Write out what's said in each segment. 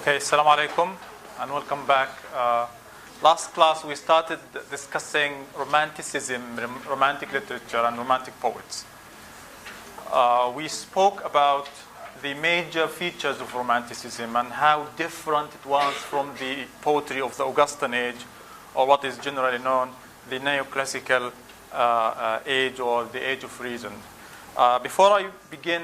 Okay, assalamu alaikum and welcome back. Last class we started discussing Romanticism, romantic literature and romantic poets. We spoke about the major features of Romanticism and how different it was from the poetry of the Augustan age, or what is generally known the neoclassical age or the age of reason. Before I begin,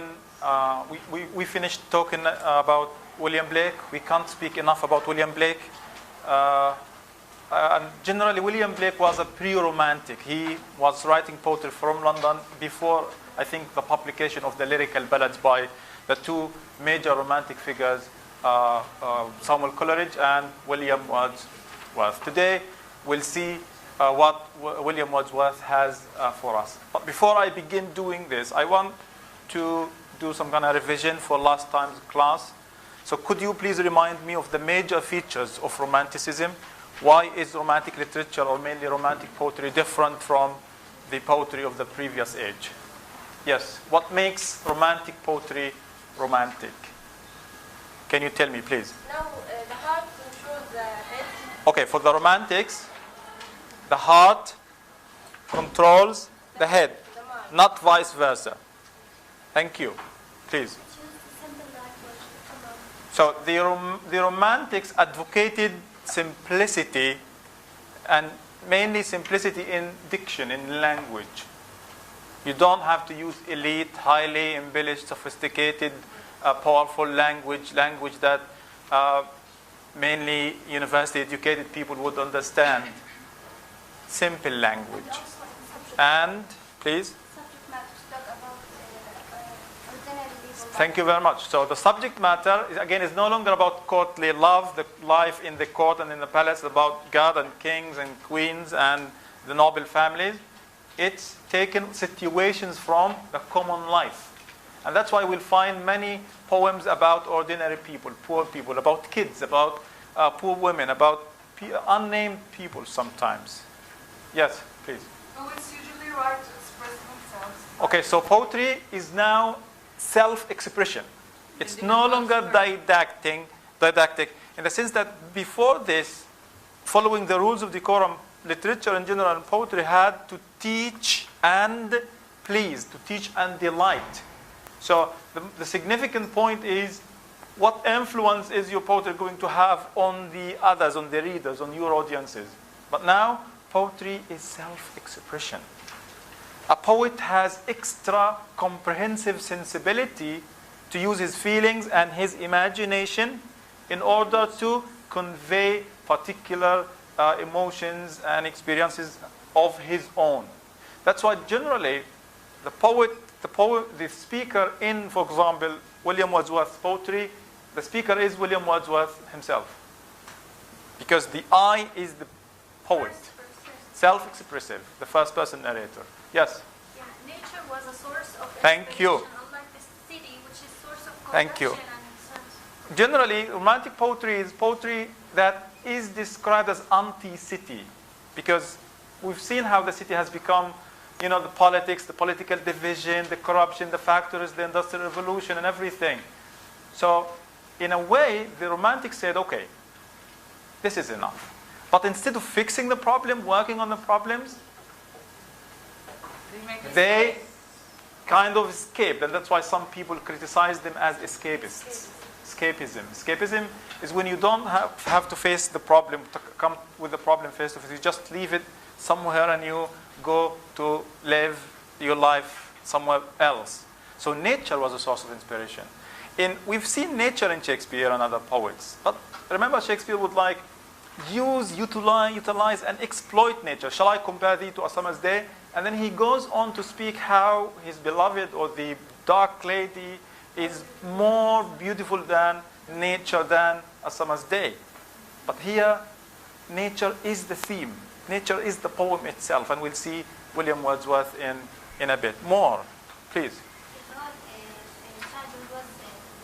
we finished talking about William Blake. We can't speak enough about William Blake. And generally, William Blake was a pre-romantic. He was writing poetry from London before, I think, the publication of the Lyrical Balance by the two major romantic figures, Samuel Coleridge and William Wordsworth. Today, we'll see what William Wordsworth has for us. But before I begin doing this, I want to do some kind of revision for last time's class. So could you please remind me of the major features of Romanticism? Why is romantic literature, or mainly romantic poetry, different from the poetry of the previous age? Yes, what makes romantic poetry romantic? Can you tell me, please? No, the heart controls the head. Okay, for the romantics, the heart controls the head, not vice versa. Thank you. Please. So the romantics advocated simplicity, and mainly simplicity in diction, in language. You don't have to use elite, highly embellished, sophisticated, powerful language that mainly university-educated people would understand. Simple language. And, please? Thank you very much. So the subject matter, again, is no longer about courtly love, the life in the court and in the palace, about God and kings and queens and the noble families. It's taken situations from the common life. And that's why we'll find many poems about ordinary people, poor people, about kids, about poor women, about unnamed people sometimes. Yes, please. Poets usually write to express themselves. Okay, so poetry is now self-expression. It's no longer didactic, in the sense that before this, following the rules of decorum, literature in general and poetry had to teach and please, to teach and delight. So the significant point is, what influence is your poetry going to have on the others, on the readers, on your audiences? But now, poetry is self-expression. A poet has extra comprehensive sensibility to use his feelings and his imagination in order to convey particular emotions and experiences of his own. That's why generally the speaker in, for example, William Wordsworth's poetry, the speaker is William Wordsworth himself. Because the I is the poet. Self-expressive, the first person narrator. Yes? Yeah, nature was a source of Thank you. unlike the city, which is source of Thank you. conception and sense. Generally, romantic poetry is poetry that is described as anti-city, because we've seen how the city has become, the politics, the political division, the corruption, the factories, the industrial revolution, and everything. So, in a way, the romantics said, okay, this is enough. But instead of fixing the problem, working on the problems, they kind of escaped. And that's why some people criticize them as escapists. Escapism is when you don't have to face the problem, to come with the problem face to face. You just leave it somewhere and you go to live your life somewhere else. So nature was a source of inspiration. We've seen nature in Shakespeare and other poets. But remember, Shakespeare would utilize and exploit nature. Shall I compare thee to a summer's day? And then he goes on to speak how his beloved, or the dark lady, is more beautiful than nature, than a summer's day. But here, nature is the theme. Nature is the poem itself. And we'll see William Wordsworth in a bit. More, please.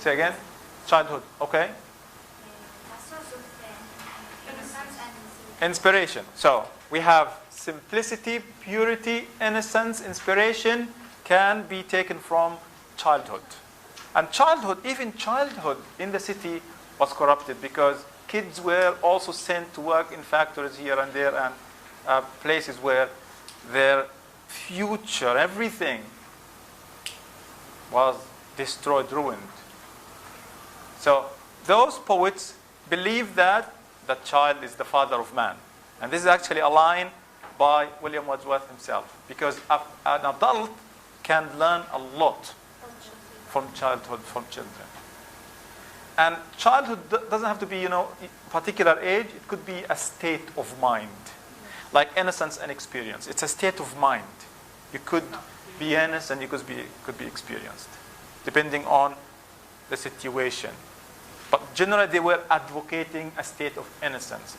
Say again? Childhood, okay? Inspiration. So we have simplicity, purity, innocence, inspiration can be taken from childhood. And childhood, even childhood in the city, was corrupted because kids were also sent to work in factories here and there and places where their future, everything was destroyed, ruined. So those poets believe that the child is the father of man. And this is actually a line by William Wordsworth himself, because an adult can learn a lot from childhood, from children. And childhood doesn't have to be, particular age. It could be a state of mind, like innocence and experience. It's a state of mind. You could be innocent, you could be experienced, depending on the situation. But generally, they were advocating a state of innocence,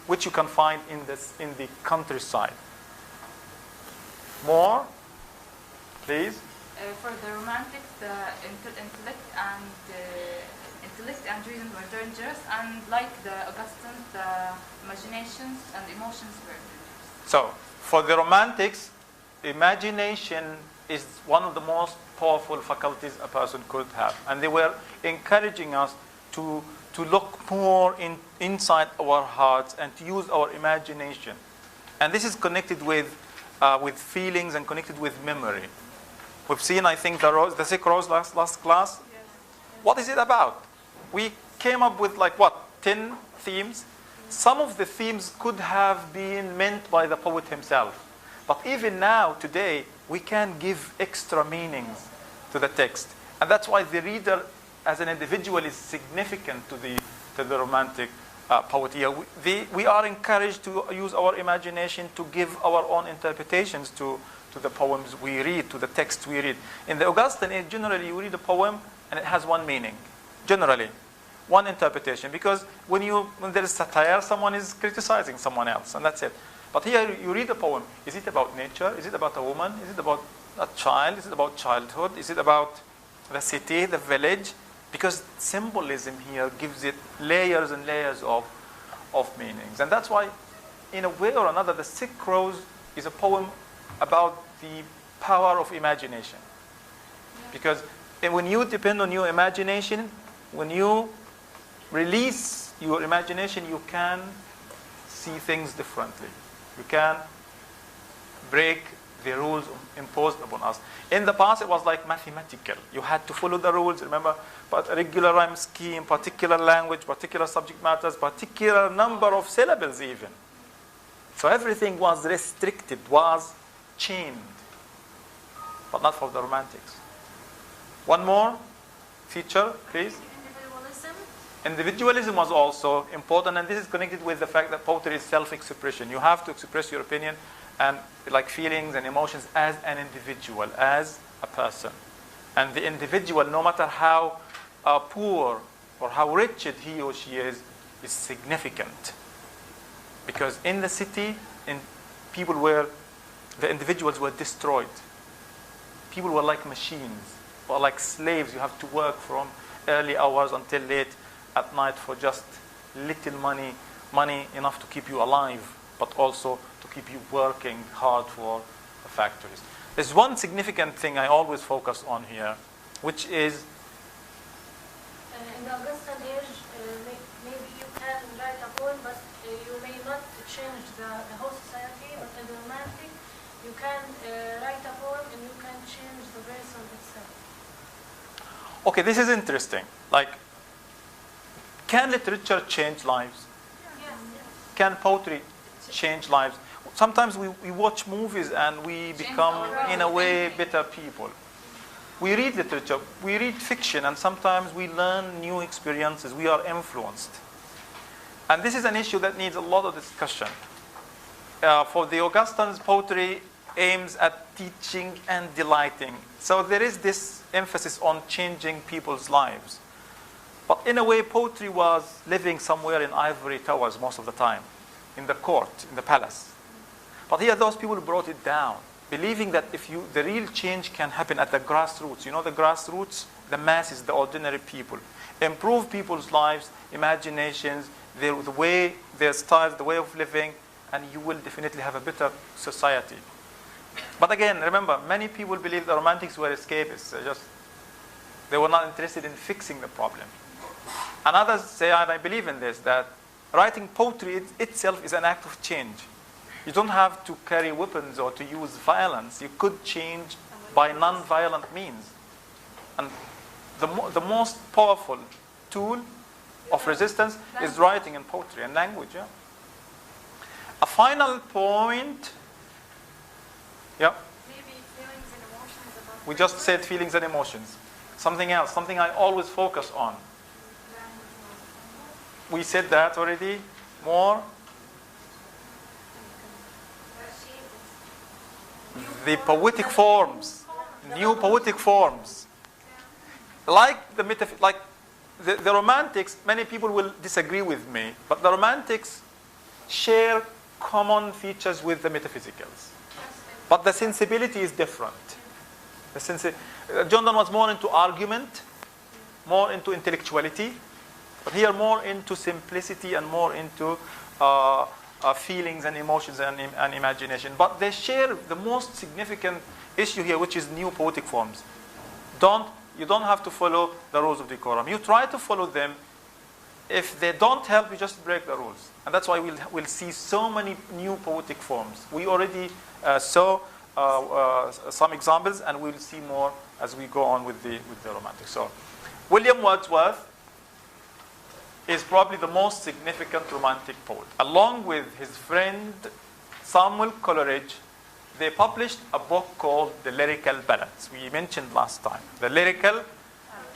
which you can find in the countryside. More, please. For the Romantics, the intellect and reason were dangerous, and like the Augustan, the imaginations and emotions were dangerous. So, for the Romantics, imagination is one of the most powerful faculties a person could have, and they were encouraging us to look more inside our hearts and to use our imagination. And this is connected with feelings and connected with memory. We've seen, I think, the sick rose last class. Yes. What is it about? We came up with 10 themes. Some of the themes could have been meant by the poet himself. But even now, today, we can give extra meanings to the text. And that's why the reader, as an individual, is significant to the Romantic poetry. We are encouraged to use our imagination to give our own interpretations to the poems we read, to the text we read. In the Augustan age, generally, you read a poem and it has one meaning. Generally, one interpretation. Because when there is satire, someone is criticizing someone else, and that's it. But here, you read a poem. Is it about nature? Is it about a woman? Is it about a child? Is it about childhood? Is it about the city, the village? Because symbolism here gives it layers and layers of meanings. And that's why, in a way or another, The Sick Rose is a poem about the power of imagination. Because when you depend on your imagination, when you release your imagination, you can see things differently. You can break the rules imposed upon us. In the past, it was like mathematical. You had to follow the rules, remember, but a regular rhyme scheme, particular language, particular subject matters, particular number of syllables even. So everything was restricted, was chained, but not for the Romantics. One more feature, please. Individualism. Individualism was also important, and this is connected with the fact that poetry is self-expression. You have to express your opinion and feelings and emotions as an individual, as a person. And the individual, no matter how poor or how wretched he or she is significant. Because in the city, the individuals were destroyed. People were like machines, or like slaves. You have to work from early hours until late at night for just little money enough to keep you alive, but also to keep you working hard for the factories. There's one significant thing I always focus on here, which is In the Augustan age, maybe you can write a poem, but you may not change the whole society. But in the Romantic, you can write a poem and you can change the person itself. okay, this is interesting. Can literature change lives? Yes. Can poetry change lives? Sometimes we watch movies and we become, in a way, better people. We read literature, we read fiction, and sometimes we learn new experiences. We are influenced. And this is an issue that needs a lot of discussion. For the Augustans, poetry aims at teaching and delighting. So there is this emphasis on changing people's lives. But in a way, poetry was living somewhere in ivory towers most of the time, in the court, in the palace. But here, those people brought it down, believing that the real change can happen at the grassroots. You know, the grassroots, the masses, the ordinary people. Improve people's lives, imaginations, their styles, the way of living, and you will definitely have a better society. But again, remember, many people believe the Romantics were escapists. They were not interested in fixing the problem. And others say, and I believe in this, that writing poetry itself is an act of change. You don't have to carry weapons or to use violence. You could change by non-violent means. And the most powerful tool of resistance is writing and poetry and language. Yeah. A final point. Yeah. Maybe feelings and emotions about We just said feelings and emotions. Something else, something I always focus on. We said that already. More. The poetic forms. New poetic forms. Like the Romantics, many people will disagree with me, but the Romantics share common features with the metaphysicals. But the sensibility is different. John Donne was more into argument, more into intellectuality, but here more into simplicity and more into feelings and emotions and imagination. But they share the most significant issue here, which is new poetic forms. You don't have to follow the rules of decorum. You try to follow them. If they don't help, you just break the rules. And that's why we'll see so many new poetic forms. We already saw some examples, and we'll see more as we go on with the Romantics. So, William Wordsworth is probably the most significant Romantic poet. Along with his friend Samuel Coleridge, they published a book called The Lyrical Balance. We mentioned last time. The Lyrical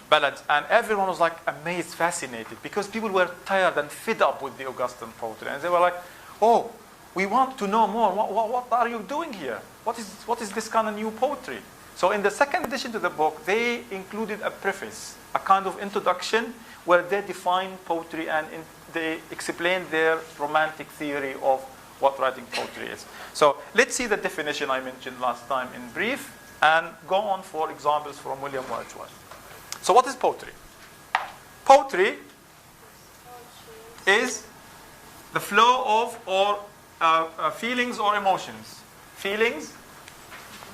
Balance. And everyone was like amazed, fascinated, because people were tired and fed up with the Augustan poetry. And they were like, oh, we want to know more. What are you doing here? What is this kind of new poetry? So in the second edition to the book, they included a preface, a kind of introduction, where they define poetry and they explain their Romantic theory of what writing poetry is. So let's see the definition I mentioned last time in brief and go on for examples from William Wordsworth. So what is poetry? Poetry is the flow of feelings or emotions. Feelings,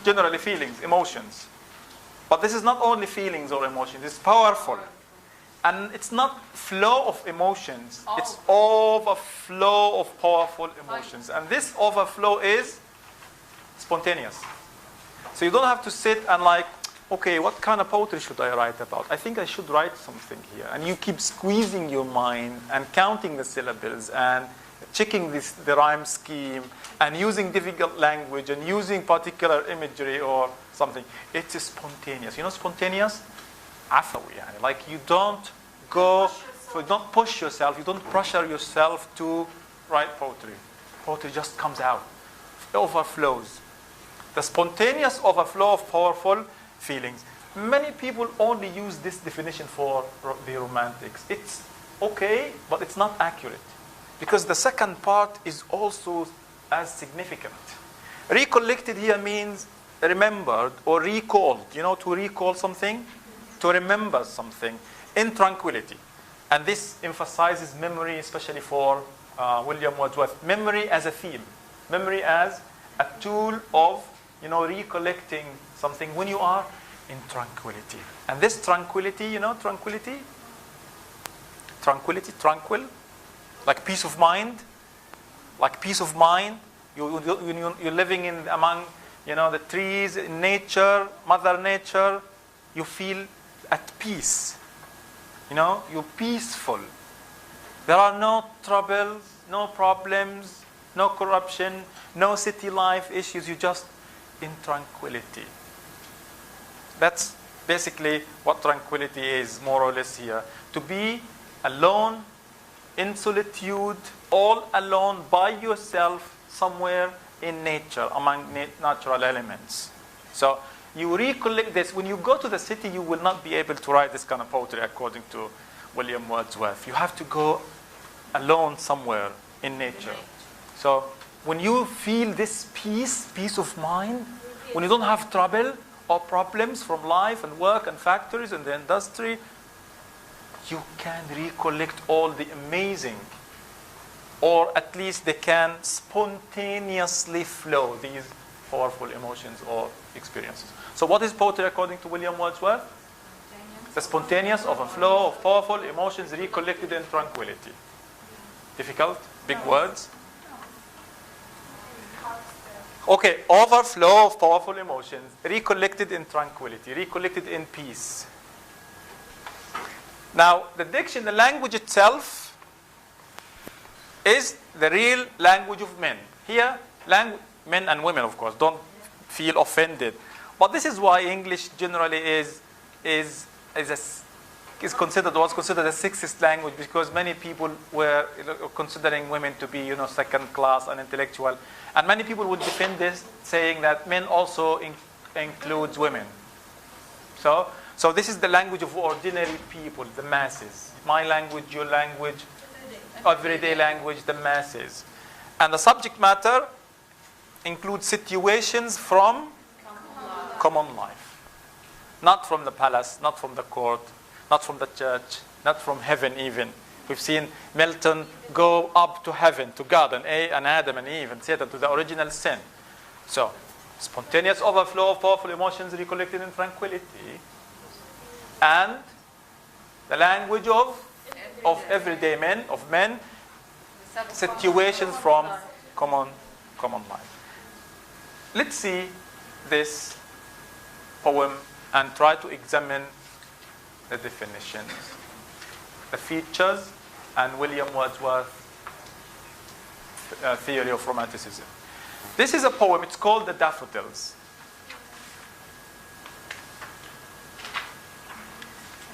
generally feelings, emotions. But this is not only feelings or emotions, it's powerful. And it's not flow of emotions, it's overflow of powerful emotions. And this overflow is spontaneous. So you don't have to sit and like, okay, what kind of poetry should I write about? I think I should write something here. And you keep squeezing your mind and counting the syllables and checking the rhyme scheme and using difficult language and using particular imagery or something. It's spontaneous. You know spontaneous? عفوي يعني. Like you don't push yourself, you don't pressure yourself to write poetry. Poetry just comes out. It overflows. The spontaneous overflow of powerful feelings. Many people only use this definition for the Romantics. It's okay, but it's not accurate. Because the second part is also as significant. Recollected here means remembered or recalled. You know, to recall something? To remember something in tranquility. And this emphasizes memory, especially for William Wordsworth. Memory as a theme. Memory as a tool of, recollecting something when you are in tranquility. And this tranquility, tranquility? Tranquil. Like peace of mind. Like peace of mind. You're living among, the trees, in nature, Mother Nature. You feel at peace. You're peaceful. There are no troubles, no problems, no corruption, no city life issues. You're just in tranquility. That's basically what tranquility is, more or less here. To be alone, in solitude, all alone by yourself, somewhere in nature, among natural elements. So you recollect this. When you go to the city, you will not be able to write this kind of poetry according to William Wordsworth. You have to go alone somewhere in nature. So when you feel this peace of mind, when you don't have trouble or problems from life and work and factories and the industry, you can recollect all the amazing, or at least they can spontaneously flow these powerful emotions or experiences. So what is poetry according to William Wordsworth? The spontaneous of a flow of powerful emotions recollected in tranquility. Difficult? Big words? Okay, overflow of powerful emotions recollected in tranquility, recollected in peace. Now, the diction, the language itself, is the real language of men. Here, men and women, of course, don't feel offended. But this is why English generally was considered a sexist language, because many people were considering women to be, second class and intellectual, and many people would defend this, saying that men also includes women. So this is the language of ordinary people, the masses. My language, your language, everyday language, the masses. And the subject matter includes situations from common life. Not from the palace, not from the court, not from the church, not from heaven even. We've seen Milton go up to heaven, to God, and Adam and Eve, and Satan, to the original sin. So, spontaneous overflow of powerful emotions recollected in tranquility, and the language of everyday men, of men, situations from common life. Let's see this poem and try to examine the definitions, the features, and William Wordsworth's theory of Romanticism. This is a poem, it's called The Daffodils.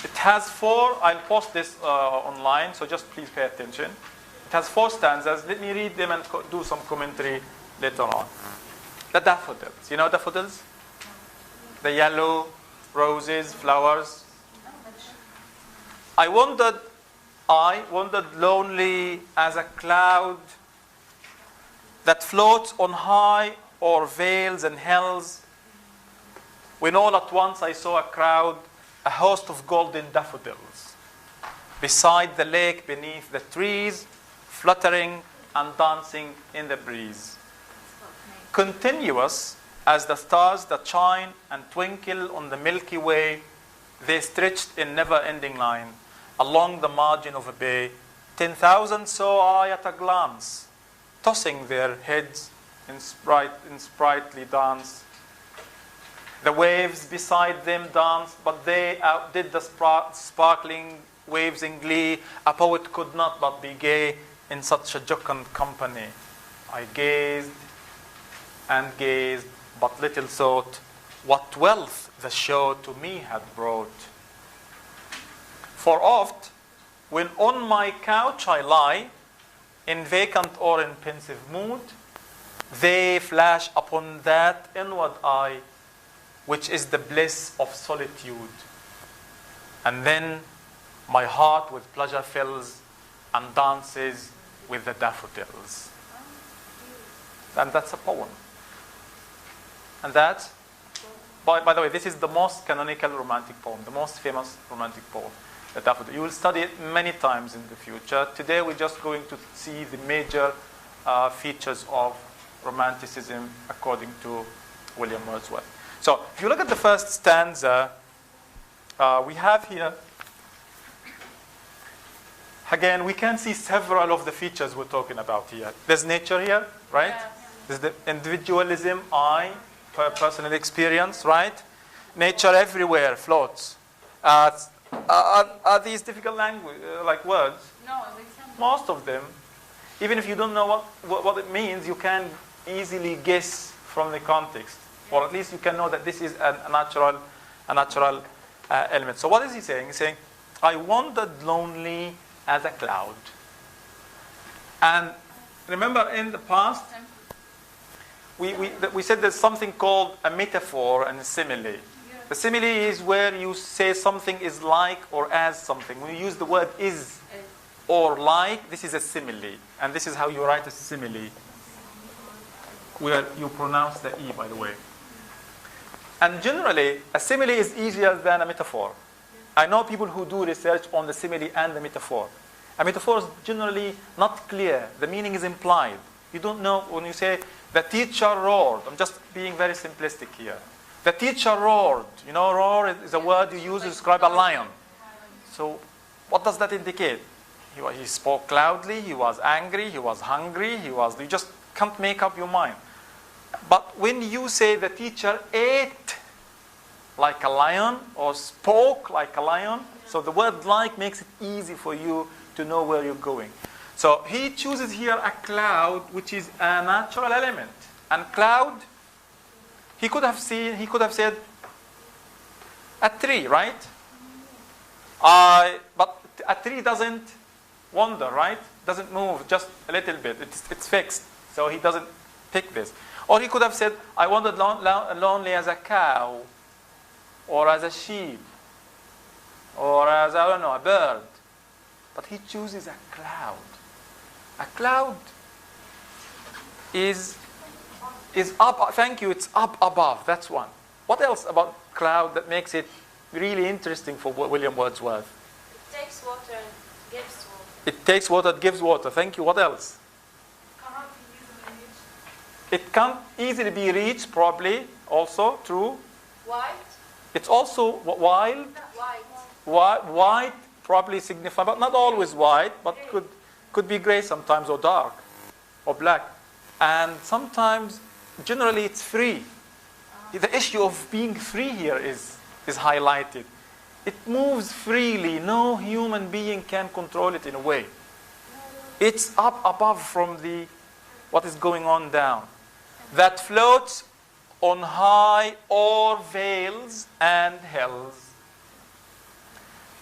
It has four, I'll post this online, so just please pay attention. It has 4 stanzas. Let me read them and do some commentary later on. The daffodils. You know daffodils? The yellow roses, flowers. I wandered lonely as a cloud that floats on high o'er vales and hills, when all at once I saw a crowd, a host of golden daffodils, beside the lake, beneath the trees, fluttering and dancing in the breeze. Continuous as the stars that shine and twinkle on the Milky Way, they stretched in never-ending line along the margin of a bay. 10,000 saw I at a glance, tossing their heads in sprightly dance. The waves beside them danced, but they outdid the sparkling waves in glee. A poet could not but be gay in such a jocund company. I gazed and gazed, but little thought what wealth the show to me had brought. For oft, when on my couch I lie, in vacant or in pensive mood, they flash upon that inward eye, which is the bliss of solitude. And then my heart with pleasure fills and dances with the daffodils. And that's a poem. And that, by the way, this is the most canonical romantic poem, the most famous romantic poem, the Daffodils. You will study it many times in the future. Today we're just going to see the major features of Romanticism according to William Wordsworth. So if you look at the first stanza, we have here, again, we can see several of the features we're talking about here. There's nature here, right? Yeah. There's the individualism, I, personal experience, right? Nature everywhere floats. Are these difficult language, like words? No, they sound Most of them, even if you don't know what it means, you can easily guess from the context. Or at least you can know that this is a natural element. So what is he saying? He's saying, I wandered lonely as a cloud. And remember in the past, we said there's something called a metaphor and a simile. The simile is where you say something is like or as something. When you use the word is or like, this is a simile. And this is how you write a simile, where you pronounce the E, by the way. And generally, a simile is easier than a metaphor. I know people who do research on the simile and the metaphor. A metaphor is generally not clear. The meaning is implied. You don't know when you say, the teacher roared. I'm just being very simplistic here. The teacher roared. You know, roar is a word you use to describe a lion. So what does that indicate? He spoke loudly, he was angry, he was hungry, you just can't make up your mind. But when you say the teacher ate like a lion or spoke like a lion, so the word like makes it easy for you to know where you're going. So he chooses here a cloud, which is a natural element. And cloud, he could have said a tree, right? But a tree doesn't wander, right? Doesn't move, just a little bit. It's fixed. So he doesn't pick this. Or he could have said, I wandered lonely as a cow, or as a sheep, or as, I don't know, a bird. But he chooses a cloud. A cloud is up, thank you, it's up above. That's one. What else about cloud that makes it really interesting for William Wordsworth? It takes water and gives water. It takes water, it gives water. Thank you. What else? Cannot be easily reached. It can't easily be reached, probably, also, true. White? It's also wild. White. White, probably signified, but not always white, but could be gray sometimes, or dark, or black. And sometimes, generally, it's free. The issue of being free here is highlighted. It moves freely. No human being can control it in a way. It's up above from what is going on down. That floats on high o'er vales and hills.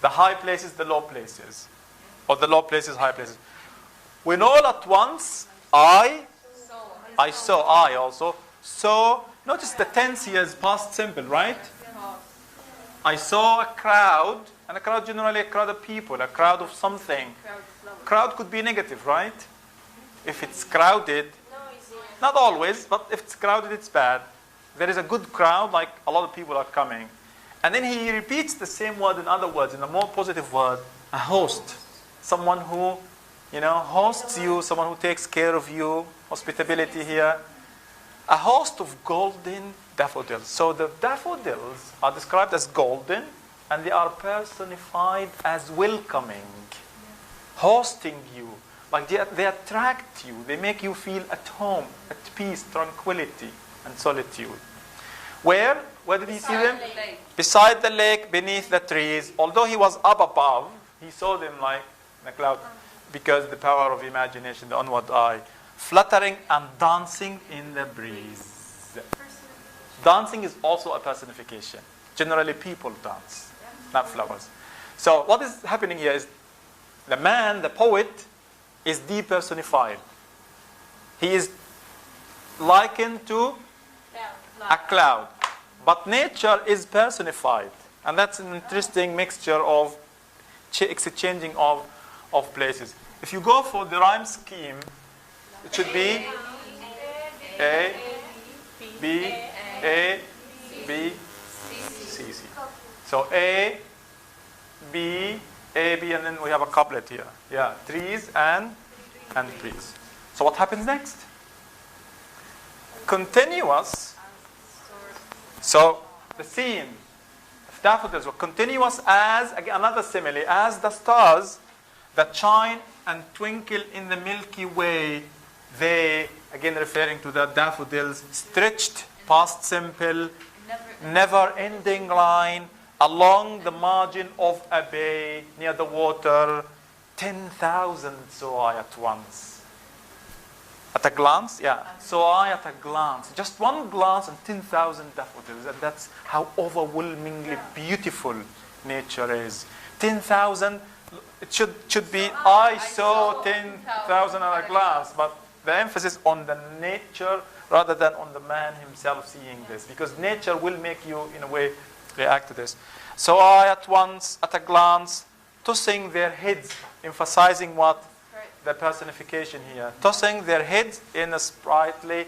The high places, the low places. Or the low places, high places. When all at once, I also. So, notice the tense here is past simple, right? I saw a crowd, and a crowd generally a crowd of people, a crowd of something. Crowd could be negative, right? If it's crowded, not always, but if it's crowded, it's bad. There is a good crowd, like a lot of people are coming. And then he repeats the same word in other words, in a more positive word, a host. Someone who, hosts you, someone who takes care of you, hospitality here. A host of golden daffodils. So the daffodils are described as golden, and they are personified as welcoming, hosting you. Like they attract you. They make you feel at home, at peace, tranquility, and solitude. Where did he see them? Beside the lake, beneath the trees. Although he was up above, he saw them like in a cloud, because the power of imagination, the onward eye, fluttering and dancing in the breeze. Dancing is also a personification. Generally, people dance, not flowers. So what is happening here is the man, the poet, is depersonified. He is likened to a cloud. But nature is personified. And that's an interesting mixture of exchanging of places. If you go for the rhyme scheme, it should be A, B, A, B, C, C. So A, B, and then we have a couplet here. Yeah, trees and trees. So what happens next? Continuous. So the scene of daffodils were continuous as, again, another simile, as the stars that shine and twinkle in the Milky Way. They, again referring to the daffodils, stretched past simple, never-ending line along the margin of a bay near the water. 10,000 saw I at once. At a glance? Yeah. Saw I at a glance. Just one glance and 10,000 daffodils. And that's how overwhelmingly beautiful nature is. 10,000, it should be I saw 10,000 at a glance. But the emphasis on the nature rather than on the man himself seeing this. Because nature will make you, in a way, react to this. So I at once, at a glance, tossing their heads, emphasizing what? The personification here. Tossing their heads in a sprightly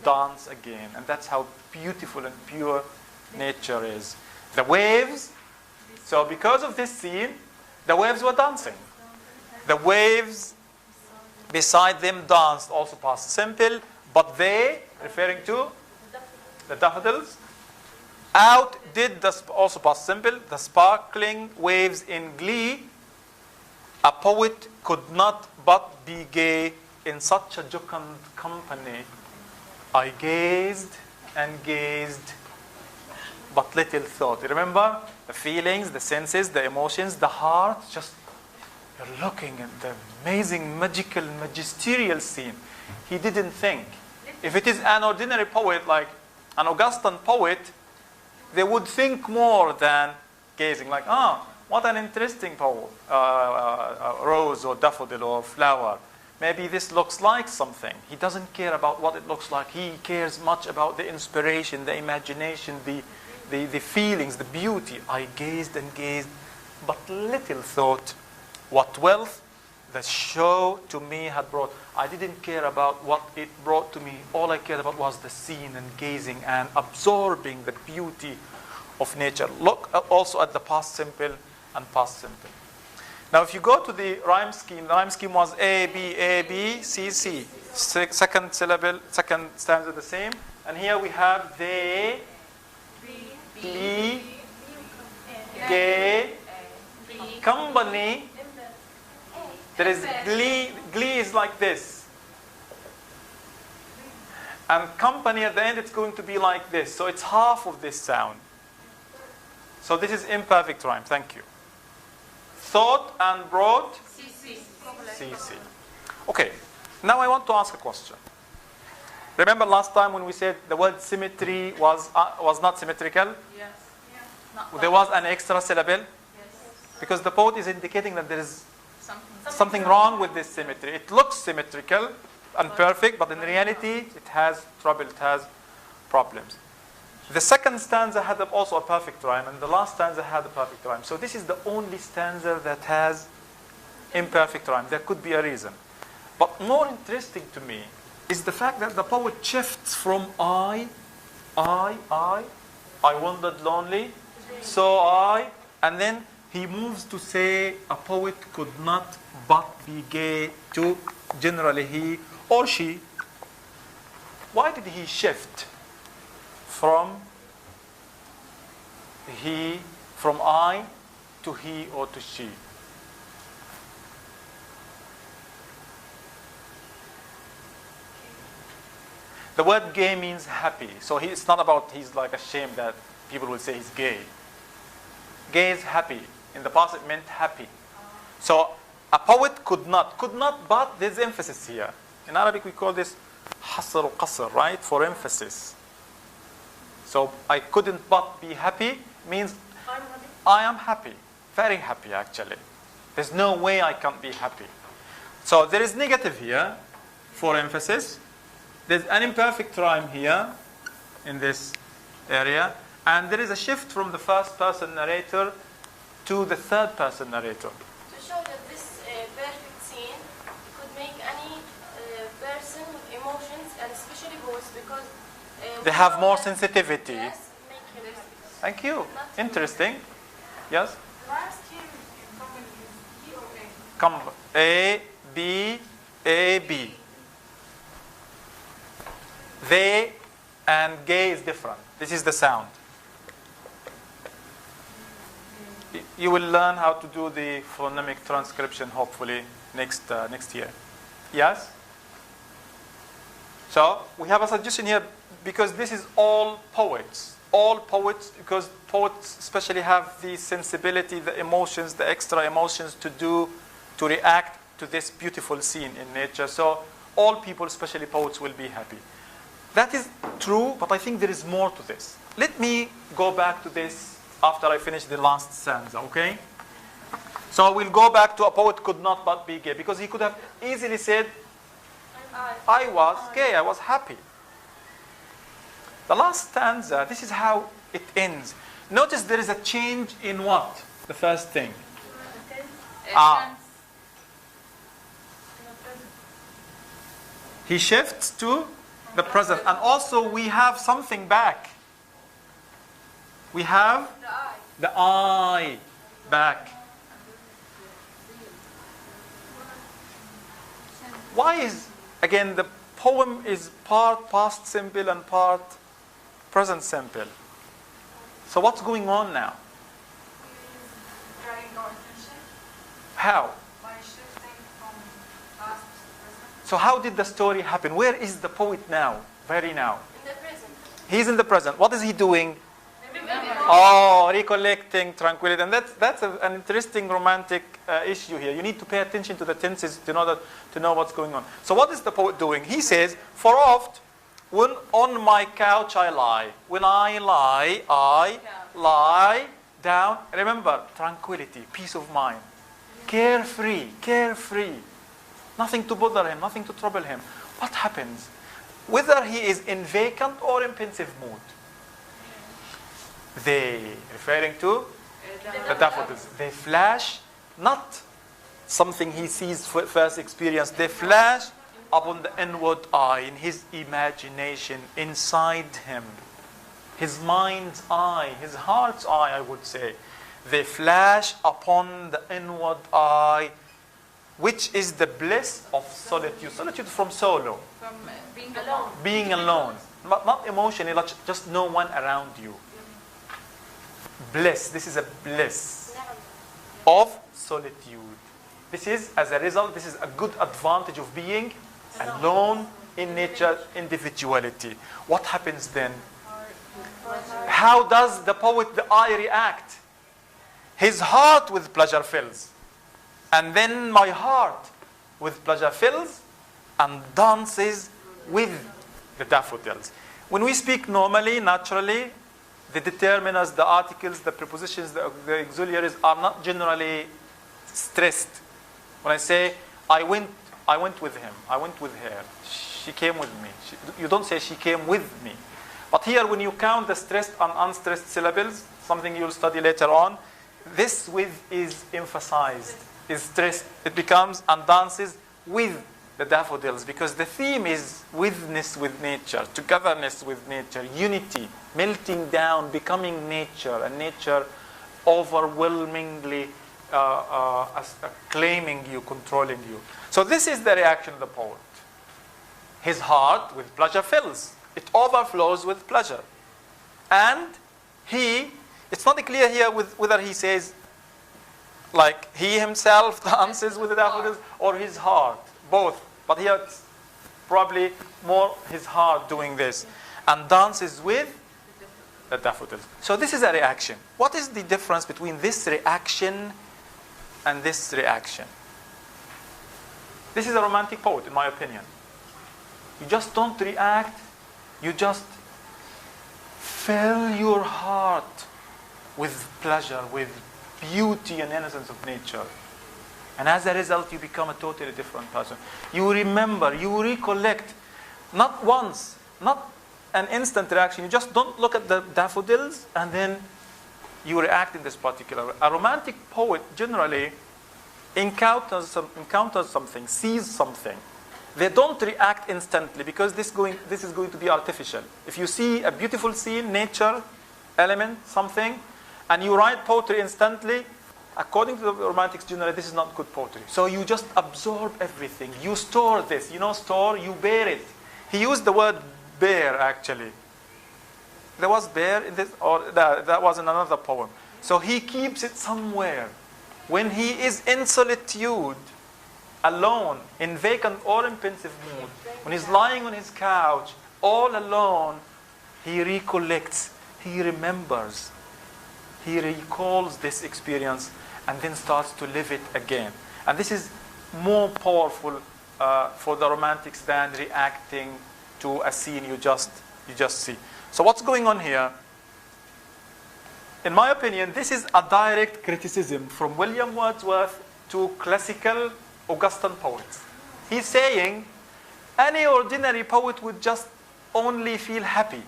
dance again. And that's how beautiful and pure nature is. The waves, so because of this scene, the waves were dancing. The waves beside them danced, also past simple, but they, referring to the daffodils, outdid also past simple, the sparkling waves in glee. A poet could not but be gay in such a jocund company. I gazed and gazed, but little thought. You remember the feelings, the senses, the emotions, the heart, just you're looking at the amazing, magical, magisterial scene. He didn't think. If it is an ordinary poet, like an Augustan poet, they would think more than gazing, like, what an interesting poem, rose or daffodil or flower. Maybe this looks like something. He doesn't care about what it looks like. He cares much about the inspiration, the imagination, the feelings, the beauty. I gazed and gazed, but little thought what wealth the show to me had brought. I didn't care about what it brought to me. All I cared about was the scene and gazing and absorbing the beauty of nature. Look also at the past simple and past simple. Now, if you go to the rhyme scheme was A, B, C, C. Second syllable, second stanza the same. And here we have they, be, gay, company. There is glee. Glee is like this. And company at the end, it's going to be like this. So it's half of this sound. So this is imperfect rhyme. Thank you. Thought and brought? CC. Okay. Now I want to ask a question. Remember last time when we said the word symmetry was not symmetrical? Yes. There was an extra syllable? Yes. Because the poet is indicating that there is something wrong with this symmetry. It looks symmetrical and perfect, but in reality, it has trouble, it has problems. The second stanza had also a perfect rhyme, and the last stanza had a perfect rhyme. So this is the only stanza that has imperfect rhyme. There could be a reason. But more interesting to me is the fact that the poet shifts from I wandered lonely, so I, and then he moves to say a poet could not but be gay to generally he or she. Why did he shift from I to he or to she? The word gay means happy. So it's not about he's like ashamed that people will say he's gay. Gay is happy. In the past it meant happy. So a poet could not, but there's emphasis here. In Arabic we call this hasr or qasr, right? For emphasis. So I couldn't but be happy means I am happy. Very happy actually. There's no way I can't be happy. So there is negative here for emphasis. There's an imperfect rhyme here in this area. And there is a shift from the first person narrator to the third person narrator. To show that this perfect scene could make any person with emotions, and especially boys, because They have more sensitivity. Yes, make it. Thank you. Interesting. Yes? The last scheme in company is E or A? Come. A, B, A, B. They and gay is different. This is the sound. You will learn how to do the phonemic transcription hopefully next year. Yes? So we have a suggestion here because this is all poets. All poets, because poets especially have the sensibility, the emotions, the extra emotions to react to this beautiful scene in nature. So all people, especially poets, will be happy. That is true, but I think there is more to this. Let me go back to this after I finish the last stanza, okay? So we'll go back to a poet could not but be gay, because he could have easily said, I was gay, I was happy. The last stanza, this is how it ends. Notice there is a change in what? The first thing. He shifts to the present. And also we have something back. We have the I back. Why is, again, the poem is part past simple and part present simple? So what's going on now? He's drawing our attention How? by shifting from past to present. So how did the story happen? Where is the poet now? Very now. In the present. He's in the present. What is he doing? Remember. Oh, recollecting tranquility. And that's an interesting romantic issue here. You need to pay attention to the tenses in order to know what's going on. So what is the poet doing? He says, for oft, when on my couch I lie. When I lie down. Remember, tranquility, peace of mind. Carefree. Nothing to bother him, nothing to trouble him. What happens? Whether he is in vacant or in pensive mood. They, referring to the daffodils, they flash, not something he sees first experience, they flash upon the inward eye, in his imagination, inside him. His mind's eye, his heart's eye, I would say. They flash upon the inward eye, which is the bliss of solitude. Solitude from solo, From being alone. being alone. Not emotionally, just no one around you. Bliss, this is a bliss of solitude. This is, as a result, this is a good advantage of being alone in nature, individuality. What happens then? How does the poet, the eye, react? His heart with pleasure fills. And then my heart with pleasure fills and dances with the daffodils. When we speak normally, naturally, the determiners, the articles, the prepositions, the auxiliaries are not generally stressed. When I say, I went with him, I went with her, she came with me. You don't say she came with me. But here, when you count the stressed and unstressed syllables, something you'll study later on, this with is emphasized, is stressed. It becomes and dances with the daffodils, because the theme is withness with nature, togetherness with nature, unity, melting down, becoming nature, and nature overwhelmingly claiming you, controlling you. So this is the reaction of the poet. His heart with pleasure fills. It overflows with pleasure. And it's not clear here whether he says, like he himself dances with the daffodils or his heart, both. But here it's probably more his heart doing this. And dances with the daffodils. So this is a reaction. What is the difference between this reaction and this reaction? This is a romantic poet, in my opinion. You just don't react. You just fill your heart with pleasure, with beauty and innocence of nature. And as a result, you become a totally different person. You remember, you recollect, not once, not an instant reaction. You just don't look at the daffodils and then you react in this particular way. A romantic poet generally encounters something, sees something. They don't react instantly because this is going to be artificial. If you see a beautiful scene, nature, element, something, and you write poetry instantly, according to the romantics generally, this is not good poetry. So you just absorb everything. You store this. Store, you bear it. He used the word bear, actually. There was bear in this, or that was in another poem. So he keeps it somewhere. When he is in solitude, alone, in vacant or in pensive mood, when he's lying on his couch, all alone, he recollects, he remembers, he recalls this experience and then starts to live it again. And this is more powerful for the romantics than reacting to a scene you just see. So what's going on here? In my opinion, this is a direct criticism from William Wordsworth to classical Augustan poets. He's saying any ordinary poet would just only feel happy,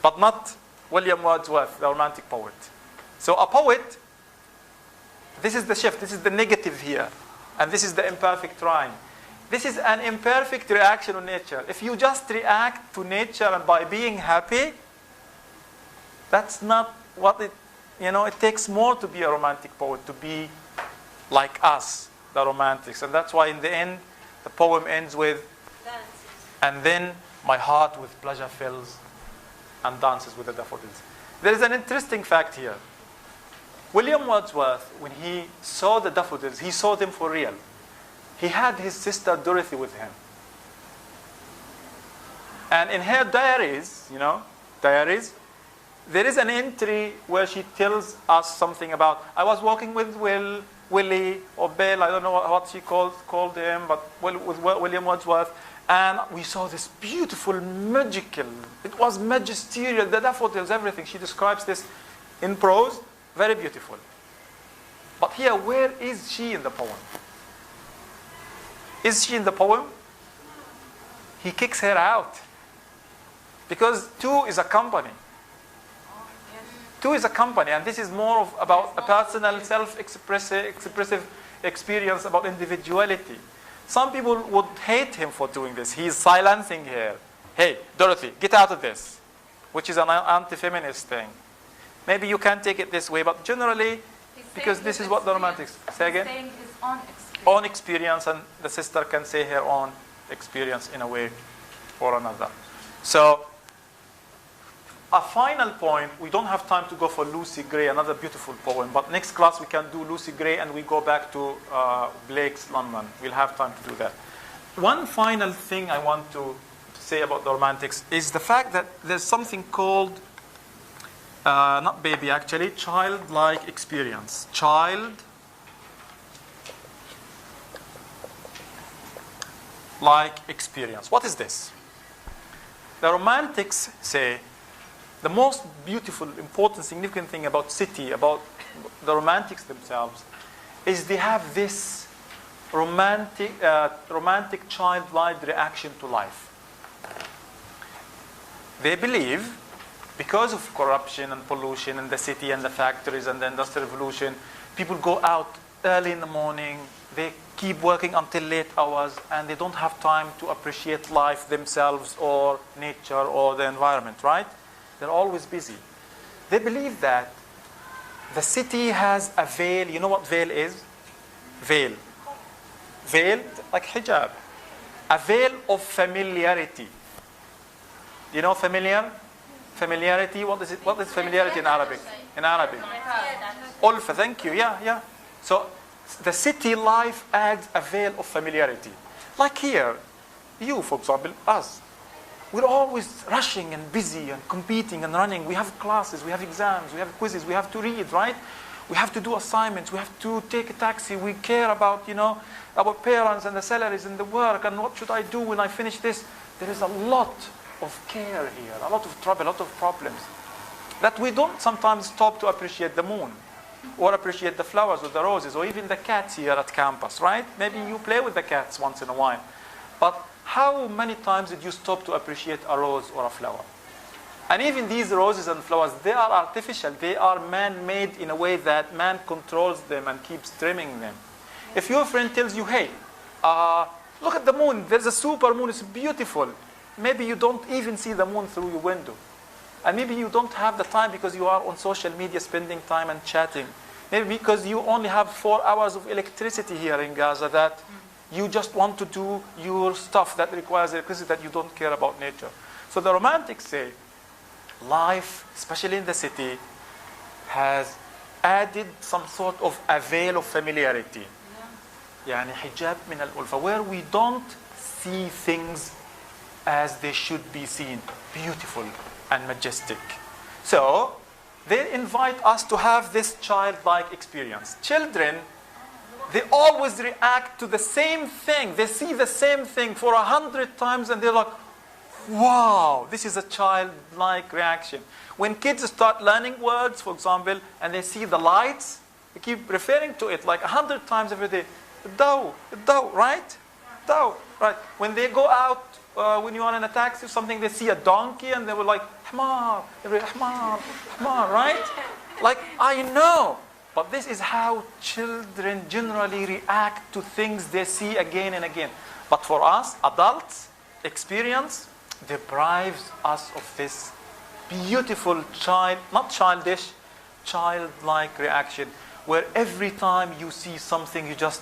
but not William Wordsworth, the romantic poet. So a poet, this is the shift, this is the negative here, and this is the imperfect rhyme. This is an imperfect reaction on nature. If you just react to nature and by being happy, that's not what it takes more to be a romantic poet, to be like us, the romantics. And that's why in the end, the poem ends with, and then my heart with pleasure fills and dances with the daffodils. There is an interesting fact here. William Wordsworth, when he saw the daffodils, he saw them for real. He had his sister Dorothy with him. And in her diaries, diaries, there is an entry where she tells us something about, I was walking with Willie, or Bill, I don't know what she called him, but with William Wordsworth, and we saw this beautiful, magical, it was magisterial, the daffodils, everything. She describes this in prose, very beautiful. But here, where is she in the poem? Is she in the poem? He kicks her out. Because two is a company. Two is a company, and this is more about a personal, self-expressive experience about individuality. Some people would hate him for doing this. He's silencing her. Hey, Dorothy, get out of this, which is an anti-feminist thing. Maybe you can take it this way, but generally, because this is what the Romantics say again. He's saying his own experience. Own experience, and the sister can say her own experience in a way or another. So, a final point, we don't have time to go for Lucy Gray, another beautiful poem, but next class we can do Lucy Gray and we go back to Blake's London. We'll have time to do that. One final thing I want to say about the Romantics is the fact that there's something called, not baby actually, childlike experience. Childlike experience. What is this? The Romantics say, the most beautiful, important, significant thing about city, about the Romantics themselves, is they have this romantic childlike reaction to life. They believe, because of corruption and pollution in the city and the factories and the Industrial Revolution, people go out early in the morning, they keep working until late hours, and they don't have time to appreciate life themselves or nature or the environment, right? They're always busy. They believe that the city has a veil. You know what veil is? Veil. Veil, like hijab. A veil of familiarity. You know familiarity? What is it? What is familiarity in Arabic? In Arabic. Ulfa, thank you. Yeah. So the city life adds a veil of familiarity. Like here, you, for example, us. We're always rushing and busy and competing and running. We have classes, we have exams, we have quizzes, we have to read, right? We have to do assignments, we have to take a taxi. We care about, our parents and the salaries and the work and what should I do when I finish this. There is a lot of care here, a lot of trouble, a lot of problems. That we don't sometimes stop to appreciate the moon or appreciate the flowers or the roses or even the cats here at campus, right? Maybe you play with the cats once in a while. But how many times did you stop to appreciate a rose or a flower? And even these roses and flowers, they are artificial. They are man-made in a way that man controls them and keeps trimming them. If your friend tells you, hey, look at the moon. There's a super moon. It's beautiful. Maybe you don't even see the moon through your window. And maybe you don't have the time because you are on social media spending time and chatting. Maybe because you only have 4 hours of electricity here in Gaza that you just want to do your stuff that requires electricity, that you don't care about nature. So the Romantics say, life, especially in the city, has added some sort of a veil of familiarity. يعني حجاب من الألفة, where we don't see things as they should be seen, beautiful and majestic. So they invite us to have this childlike experience. Children, they always react to the same thing. They see the same thing for 100 times and they're like, wow, this is a childlike reaction. When kids start learning words, for example, and they see the lights, they keep referring to it like 100 times every day. Daw, right? Daw, right. When they go out, when you are in a taxi or something, they see a donkey and they were like, Hmar, right? Like, I know. But this is how children generally react to things they see again and again. But for us, adults, experience deprives us of this beautiful not childish, childlike reaction, where every time you see something, you just...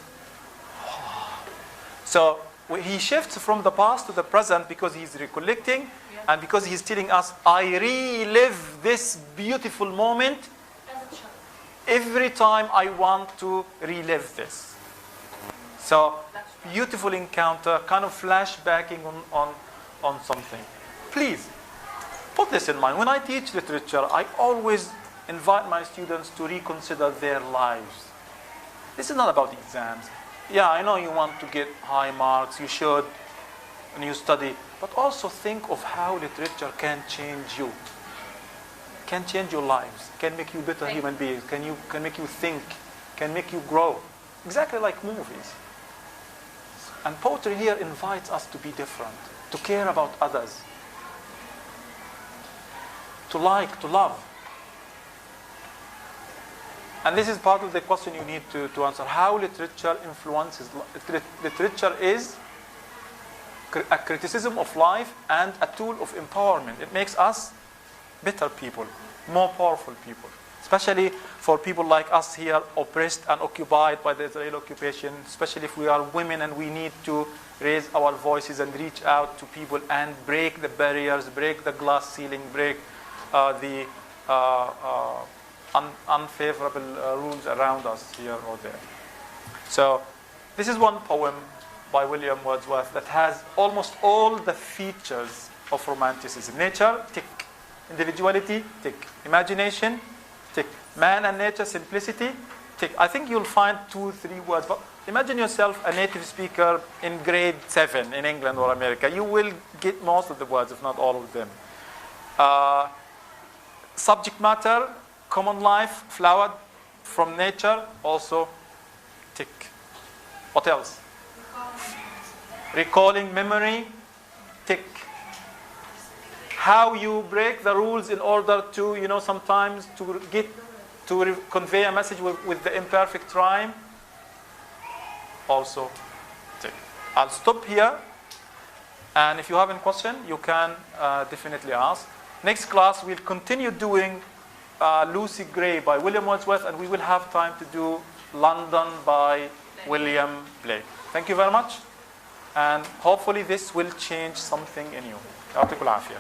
So he shifts from the past to the present because he's recollecting and because he's telling us, I relive this beautiful moment As a child. every time I want to relive this. So, beautiful encounter, kind of flashbacking on something. Please, put this in mind. When I teach literature, I always invite my students to reconsider their lives. This is not about exams. Yeah, I know you want to get high marks, you should, and you study, but also think of how literature can change you, can change your lives, can make you better human beings, can make you think, can make you grow. Exactly like movies. And poetry here invites us to be different, to care about others, to like, to love. And this is part of the question you need to answer. How literature influences. Literature is a criticism of life and a tool of empowerment. It makes us better people, more powerful people. Especially for people like us here, oppressed and occupied by the Israeli occupation, especially if we are women and we need to raise our voices and reach out to people and break the barriers, break the glass ceiling, break the unfavorable rules around us here or there. So this is one poem by William Wordsworth that has almost all the features of Romanticism. Nature, tick. Individuality, tick. Imagination, tick. Man and nature, simplicity, tick. I think you'll find 2-3 words, but imagine yourself a native speaker in grade 7 in England or America. You will get most of the words, if not all of them. Subject matter, common life, flowered from nature, also tick. What else? Recalling memory, tick. How you break the rules in order to, sometimes to convey a message with the imperfect rhyme, also tick. I'll stop here, and if you have any question, you can definitely ask. Next class, we'll continue doing Lucy Gray by William Wordsworth, and we will have time to do London by William Blake. Thank you very much, and hopefully this will change something in you. يعطيكم العافية.